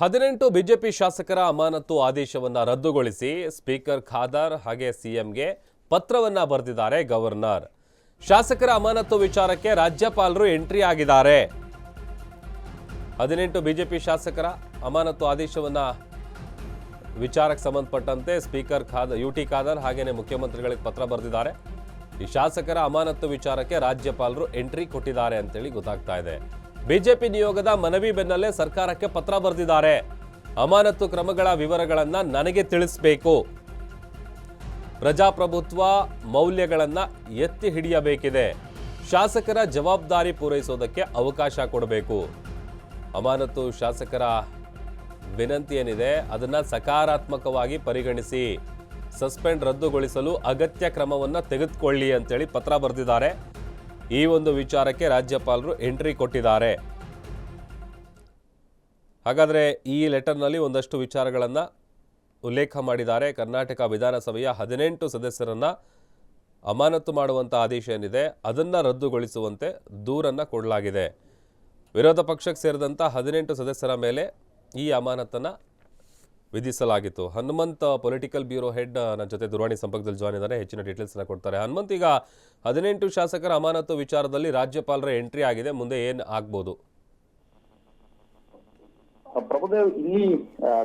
18 BJP ಶಾಸಕರ ಅಮಾನತು ಆದೇಶವನ್ನು ರದ್ದುಗೊಳಿಸಿ ಸ್ಪೀಕರ್ ಖಾದರ್ ಹಾಗೆ ಸಿಎಂಗೆ ಪತ್ರವನ್ನ ಬರೆದಿದ್ದಾರೆ ಗವರ್ನರ್. ಶಾಸಕರ ಅಮಾನತು ವಿಚಾರಕ್ಕೆ ರಾಜ್ಯಪಾಲರು ಎಂಟ್ರಿ ಆಗಿದ್ದಾರೆ. 18 ಬಿಜೆಪಿ ಶಾಸಕರ ಅಮಾನತು ಆದೇಶವನ್ನ ವಿಚಾರಕ್ಕೆ ಸಂಬಂಧಪಟ್ಟಂತೆ ಸ್ಪೀಕರ್ ಯುಟಿ ಖಾದರ್ ಹಾಗೇನೆ ಮುಖ್ಯಮಂತ್ರಿಗಳಿಗೆ ಪತ್ರ ಬರೆದಿದ್ದಾರೆ. ಈ ಶಾಸಕರ ಅಮಾನತು ವಿಚಾರಕ್ಕೆ ರಾಜ್ಯಪಾಲರು ಎಂಟ್ರಿ ಕೊಟ್ಟಿದ್ದಾರೆ ಅಂತೇಳಿ ಗೊತ್ತಾಗ್ತಾ ಇದೆ. ಬಿಜೆಪಿ ನಿಯೋಗದ ಮನವಿ ಬೆನ್ನಲ್ಲೇ ಸರ್ಕಾರಕ್ಕೆ ಪತ್ರ ಬರೆದಿದ್ದಾರೆ. ಅಮಾನತು ಕ್ರಮಗಳ ವಿವರಗಳನ್ನು ನನಗೆ ತಿಳಿಸಬೇಕು, ಪ್ರಜಾಪ್ರಭುತ್ವ ಮೌಲ್ಯಗಳನ್ನು ಎತ್ತಿ ಹಿಡಿಯಬೇಕಿದೆ, ಶಾಸಕರ ಜವಾಬ್ದಾರಿ ಪೂರೈಸೋದಕ್ಕೆ ಅವಕಾಶ ಕೊಡಬೇಕು. ಅಮಾನತು ಶಾಸಕರ ವಿನಂತಿ ಏನಿದೆ ಅದನ್ನು ಸಕಾರಾತ್ಮಕವಾಗಿ ಪರಿಗಣಿಸಿ ಸಸ್ಪೆಂಡ್ ರದ್ದುಗೊಳಿಸಲು ಅಗತ್ಯ ಕ್ರಮವನ್ನು ತೆಗೆದುಕೊಳ್ಳಿ ಅಂತೇಳಿ ಪತ್ರ ಬರೆದಿದ್ದಾರೆ. ಈ ಒಂದು ವಿಚಾರಕ್ಕೆ ರಾಜ್ಯಪಾಲರು ಎಂಟ್ರಿ ಕೊಟ್ಟಿದ್ದಾರೆ. ಹಾಗಾದರೆ ಈ ಲೆಟರ್ನಲ್ಲಿ ಒಂದಷ್ಟು ವಿಚಾರಗಳನ್ನು ಉಲ್ಲೇಖ ಮಾಡಿದ್ದಾರೆ. ಕರ್ನಾಟಕ ವಿಧಾನಸಭೆಯ 18 ಸದಸ್ಯರನ್ನು ಅಮಾನತು ಮಾಡುವಂಥ ಆದೇಶ ಏನಿದೆ ಅದನ್ನು ರದ್ದುಗೊಳಿಸುವಂತೆ ದೂರನ್ನು ಕೊಡಲಾಗಿದೆ. ವಿರೋಧ ಪಕ್ಷಕ್ಕೆ ಸೇರಿದಂಥ 18 ಸದಸ್ಯರ ಮೇಲೆ ಈ ಅಮಾನತನ್ನು ವಿಧಿಸಲಾಗಿತ್ತು. ಹನುಮಂತ್ ಪೊಲಿಟಿಕಲ್ ಬ್ಯೂರೋ ಹೆಡ್ ನನ್ನ ಜೊತೆ ದೂರವಾಣಿ ಸಂಪರ್ಕದಲ್ಲಿ ಜಾಯ್ನ್ ಇದ್ದಾರೆ. ಹೆಚ್ಚಿನ ಡೀಟೇಲ್ಸ್ನ ಕೊಡ್ತಾರೆ. ಹನುಮಂತ್, ಈಗ 18 ಶಾಸಕರ ಅಮಾನತು ವಿಚಾರದಲ್ಲಿ ರಾಜ್ಯಪಾಲರ ಎಂಟ್ರಿ ಆಗಿದೆ, ಮುಂದೆ ಏನು ಆಗ್ಬೋದು? ಪ್ರಭುದೇವ್, ಇಲ್ಲಿ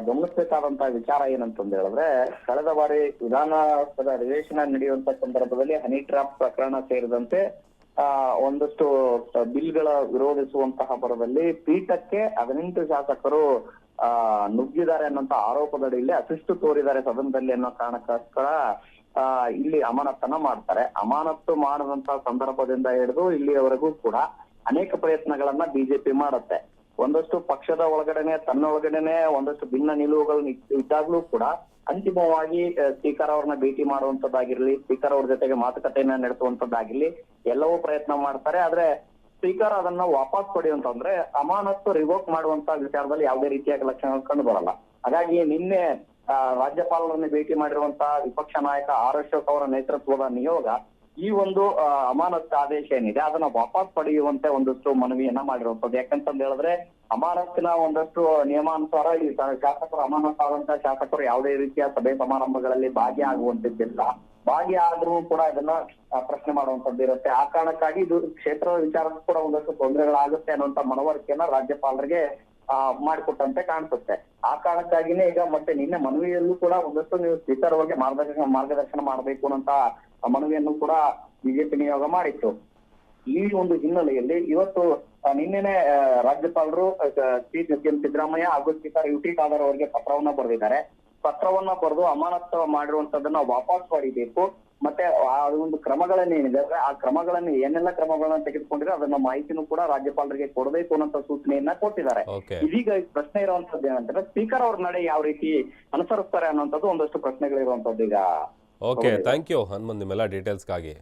ಗಮನಿಸಬೇಕಾದಂತಹ ವಿಚಾರ ಏನಂತಂದ ಹೇಳಿದ್ರೆ, ಕಳೆದ ಬಾರಿ ವಿಧಾನಸಭಾ ಅಧಿವೇಶನ ನಡೆಯುವಂತ ಸಂದರ್ಭದಲ್ಲಿ ಹನಿ ಟ್ರ್ಯಾಪ್ ಪ್ರಕರಣ ಸೇರಿದಂತೆ ಒಂದಷ್ಟು ಬಿಲ್ಗಳ ವಿರೋಧಿಸುವಂತಹ ಬರದಲ್ಲಿ ಪೀಠಕ್ಕೆ 18 ಶಾಸಕರು ನುಗ್ಗಿದ್ದಾರೆ ಅನ್ನೋಂತ ಆರೋಪದಡಿಯಲ್ಲಿ ಅಶಿಸ್ತು ತೋರಿದ್ದಾರೆ ಸದನದಲ್ಲಿ ಅನ್ನೋ ಕಾರಣಕ್ಕೋಸ್ಕರ ಇಲ್ಲಿ ಅಮಾನತನ್ನ ಮಾಡ್ತಾರೆ. ಅಮಾನತು ಮಾಡದಂತ ಸಂದರ್ಭದಿಂದ ಹಿಡಿದು ಇಲ್ಲಿಯವರೆಗೂ ಕೂಡ ಅನೇಕ ಪ್ರಯತ್ನಗಳನ್ನ ಬಿಜೆಪಿ ಮಾಡುತ್ತೆ. ಒಂದಷ್ಟು ಪಕ್ಷದ ಒಳಗಡೆನೆ ತನ್ನೊಳಗಡೆನೆ ಒಂದಷ್ಟು ಭಿನ್ನ ನಿಲುವುಗಳು ಇದ್ದಾಗ್ಲೂ ಕೂಡ ಅಂತಿಮವಾಗಿ ಸ್ಪೀಕರ್ ಅವ್ರನ್ನ ಭೇಟಿ ಮಾಡುವಂತದ್ದಾಗಿರ್ಲಿ, ಸ್ಪೀಕರ್ ಅವ್ರ ಜೊತೆಗೆ ಮಾತುಕತೆಯನ್ನ ನಡೆಸುವಂತದ್ದಾಗಿರ್ಲಿ ಎಲ್ಲವೂ ಪ್ರಯತ್ನ ಮಾಡ್ತಾರೆ. ಆದ್ರೆ ಸ್ಪೀಕರ್ ಅದನ್ನ ವಾಪಸ್ ಪಡೆಯುವಂತಂದ್ರೆ ಅಮಾನತ್ತು ರಿವೋಕ್ ಮಾಡುವಂತ ವಿಚಾರದಲ್ಲಿ ಯಾವುದೇ ರೀತಿಯಾದ ಲಕ್ಷಣಗಳು ಕಂಡು ಬರಲ್ಲ. ಹಾಗಾಗಿ ನಿನ್ನೆ ರಾಜ್ಯಪಾಲರನ್ನು ಭೇಟಿ ಮಾಡಿರುವಂತಹ ವಿಪಕ್ಷ ನಾಯಕ ಆರ್ ಅಶೋಕ್ ಅವರ ನೇತೃತ್ವದ ನಿಯೋಗ ಈ ಒಂದು ಅಮಾನತ್ತು ಆದೇಶ ಏನಿದೆ ಅದನ್ನ ವಾಪಸ್ ಪಡೆಯುವಂತೆ ಒಂದಷ್ಟು ಮನವಿಯನ್ನ ಮಾಡಿರುವಂತದ್ದು. ಯಾಕಂತಂದ ಹೇಳಿದ್ರೆ ಅಮಾನತ್ತಿನ ಒಂದಷ್ಟು ನಿಯಮಾನುಸಾರ ಈ ಶಾಸಕರು ಅಮಾನತ್ತಾದಂತಹ ಶಾಸಕರು ಯಾವುದೇ ರೀತಿಯ ಸಭೆ ಸಮಾರಂಭಗಳಲ್ಲಿ ಭಾಗಿಯಾಗುವಂತಿದ್ದಿಲ್ಲ. ಭಾಗಿಯಾದ್ರೂ ಕೂಡ ಇದನ್ನ ಪ್ರಶ್ನೆ ಮಾಡುವಂತದ್ದು ಇರುತ್ತೆ. ಆ ಕಾರಣಕ್ಕಾಗಿ ಇದು ಕ್ಷೇತ್ರದ ವಿಚಾರಕ್ಕೂ ಕೂಡ ಒಂದಷ್ಟು ತೊಂದರೆಗಳಾಗುತ್ತೆ ಅನ್ನುವಂತ ಮನವರಿಕೆಯನ್ನ ರಾಜ್ಯಪಾಲರಿಗೆ ಮಾಡಿಕೊಟ್ಟಂತೆ ಕಾಣಿಸುತ್ತೆ. ಆ ಕಾರಣಕ್ಕಾಗಿನೇ ಈಗ ಮತ್ತೆ ನಿನ್ನೆ ಮನವಿಯಲ್ಲೂ ಕೂಡ ಒಂದಷ್ಟು ನೀವು ಸ್ಪೀಕರ್ ಬಗ್ಗೆ ಮಾರ್ಗದರ್ಶನ ಮಾಡಬೇಕು ಅನ್ನೋಂತ ಮನವಿಯನ್ನು ಕೂಡ ಬಿಜೆಪಿ ನಿಯೋಗ ಮಾಡಿತ್ತು. ಈ ಒಂದು ಹಿನ್ನೆಲೆಯಲ್ಲಿ ಇವತ್ತು ನಿನ್ನೆನೆ ರಾಜ್ಯಪಾಲರು ಸಿಎಂ ಸಿದ್ದರಾಮಯ್ಯ ಹಾಗೂ ಸ್ಪೀಕರ್ ಯುಟಿ ಖಾದರ್ ಅವರಿಗೆ ಪತ್ರವನ್ನ ಬರೆದಿದ್ದಾರೆ. ಪತ್ರವನ್ನ ಬರೆದು ಅಮಾನತು ಮಾಡಿರುವಂತದನ್ನ ವಾಪಸ್ ಪಡಿಬೇಕು, ಮತ್ತೆ ಆ ಒಂದು ಕ್ರಮಗಳನ್ನೇನಿದೆ ಆ ಕ್ರಮಗಳನ್ನು ಏನೆಲ್ಲ ಕ್ರಮಗಳನ್ನ ತೆಗೆದುಕೊಂಡಿದ್ರೆ ಅದನ್ನ ಮಾಹಿತಿನೂ ಕೂಡ ರಾಜ್ಯಪಾಲರಿಗೆ ಕೊಡಬೇಕು ಅನ್ನೋ ಸೂಚನೆಯನ್ನ ಕೊಟ್ಟಿದ್ದಾರೆ. ಇದೀಗ ಪ್ರಶ್ನೆ ಇರುವಂತದ್ದು ಏನಂದ್ರೆ ಸ್ಪೀಕರ್ ಅವ್ರ ನಡೆ ಯಾವ ರೀತಿ ಅನುಸರಿಸ್ತಾರೆ ಅನ್ನುವಂಥದ್ದು ಒಂದಷ್ಟು ಪ್ರಶ್ನೆಗಳಿರುವಂತದ್ದು ಈಗ. ಓಕೆ, ಥ್ಯಾಂಕ್ ಯು ಹನುಮಂತ್ ನಿಮ್ಮೆಲ್ಲ ಡೀಟೇಲ್ಸ್ಗಾಗಿ.